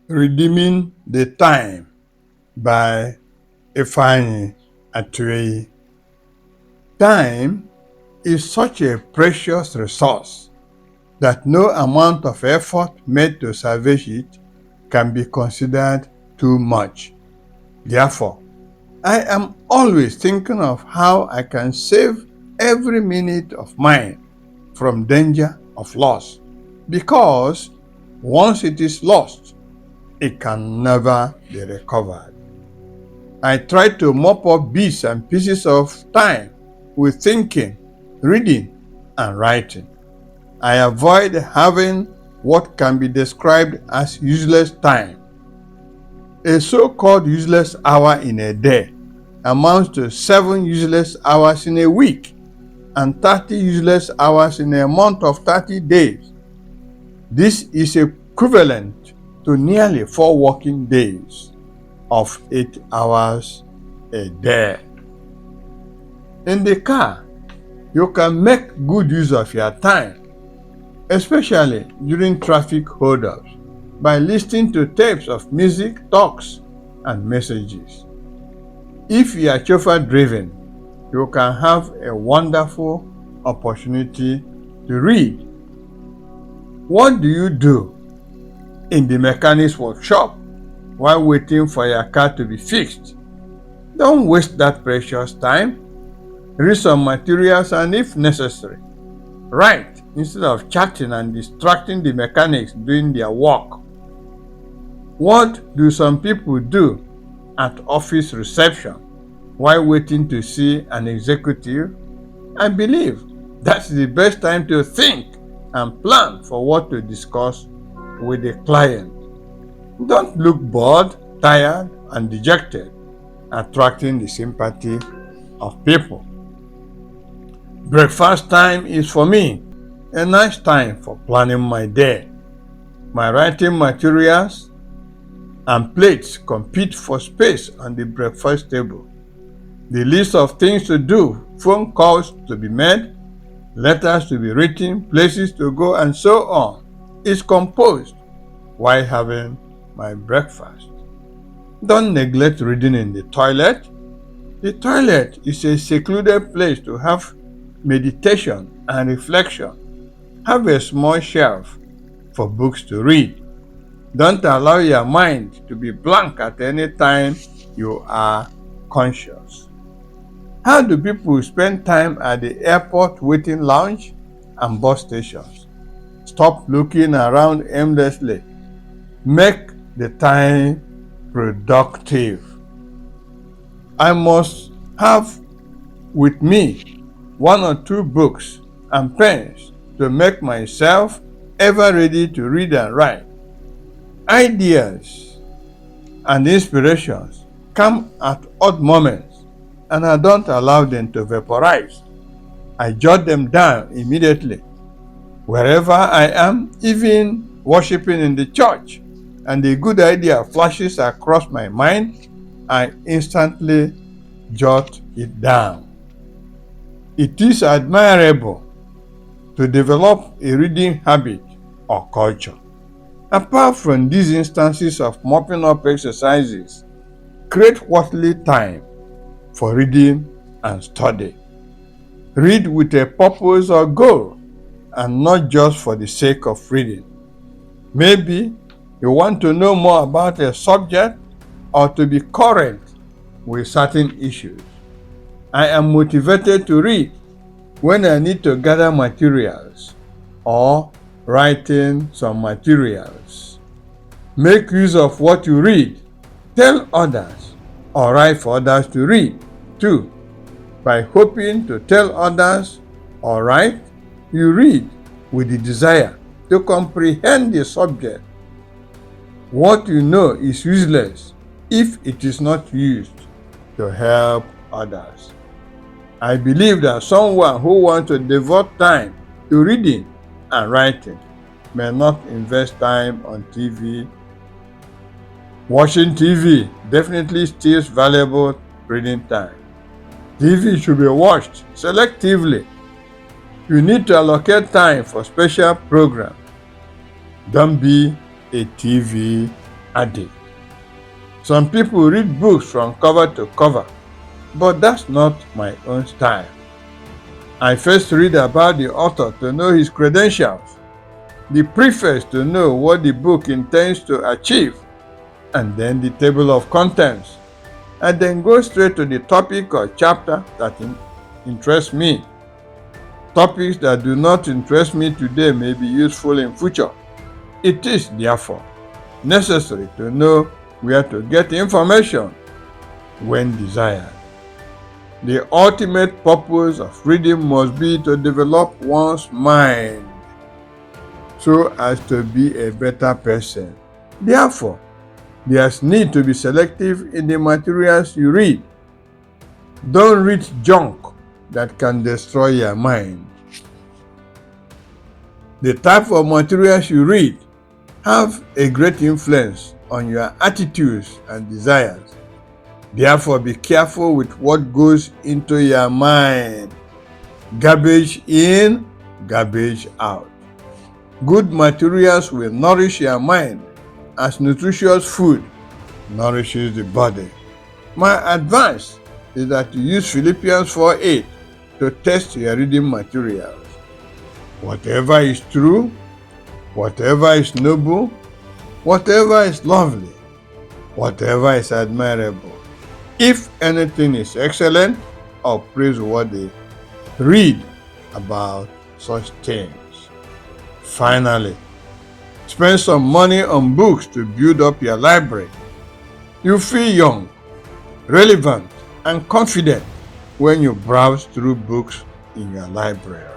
Redeeming the Time by Ifeanyi Atueyi. Time is such a precious resource that no amount of effort made to salvage it can be considered too much. Therefore, I am always thinking of how I can save every minute of mine from danger of loss, because once it is lost, it can never be recovered. I try to mop up bits and pieces of time with thinking, reading, and writing. I avoid having what can be described as useless time. A so-called useless hour in a day amounts to 7 useless hours in a week and 30 useless hours in a month of 30 days. This is equivalent to nearly 4 working days of 8 hours a day. In the car, you can make good use of your time, especially during traffic holdups, by listening to tapes of music, talks, and messages. If you are chauffeur-driven, you can have a wonderful opportunity to read. What do you do in the mechanic's workshop while waiting for your car to be fixed? Don't waste that precious time. Read some materials, and if necessary, write instead of chatting and distracting the mechanics doing their work. What do some people do at office reception while waiting to see an executive? I believe that's the best time to think and plan for what to discuss with the client. Don't look bored, tired, and dejected, attracting the sympathy of people. Breakfast time is for me a nice time for planning my day. My writing materials and plates compete for space on the breakfast table. The list of things to do, phone calls to be made, letters to be written, places to go, and so on, is composed while having my breakfast. Don't neglect reading in the toilet. The toilet is a secluded place to have meditation and reflection. Have a small shelf for books to read. Don't allow your mind to be blank at any time you are conscious. How do people spend time at the airport waiting lounge and bus stations? Stop looking around aimlessly. Make the time productive. I must have with me 1 or 2 books and pens to make myself ever ready to read and write. Ideas and inspirations come at odd moments, and I don't allow them to vaporize. I jot them down immediately. Wherever I am, even worshiping in the church, and a good idea flashes across my mind, I instantly jot it down. It is admirable to develop a reading habit or culture. Apart from these instances of mopping up exercises, create worthily time for reading and study. Read with a purpose or goal, and not just for the sake of reading. Maybe you want to know more about a subject or to be current with certain issues. I am motivated to read when I need to gather materials or writing some materials. Make use of what you read. Tell others or write for others to read too. By hoping to tell others or write, you read with the desire to comprehend the subject. What you know is useless if it is not used to help others. I believe that someone who wants to devote time to reading and writing may not invest time on TV. Watching TV definitely steals valuable reading time. TV should be watched selectively. You need to allocate time for special programs. Don't be a TV addict. Some people read books from cover to cover, but that's not my own style. I first read about the author to know his credentials, the preface to know what the book intends to achieve, and then the table of contents, and then go straight to the topic or chapter that interests me. Topics that do not interest me today may be useful in future. It is, therefore, necessary to know where to get information when desired. The ultimate purpose of reading must be to develop one's mind so as to be a better person. Therefore, there's need to be selective in the materials you read. Don't read junk that can destroy your mind. The type of materials you read have a great influence on your attitudes and desires. Therefore, be careful with what goes into your mind. Garbage in, garbage out. Good materials will nourish your mind as nutritious food nourishes the body. My advice is that you use Philippians 4:8 to test your reading materials. Whatever is true, whatever is noble, whatever is lovely, whatever is admirable, if anything is excellent or praiseworthy, read about such things. Finally, spend some money on books to build up your library. You feel young, relevant, and confident when you browse through books in your library.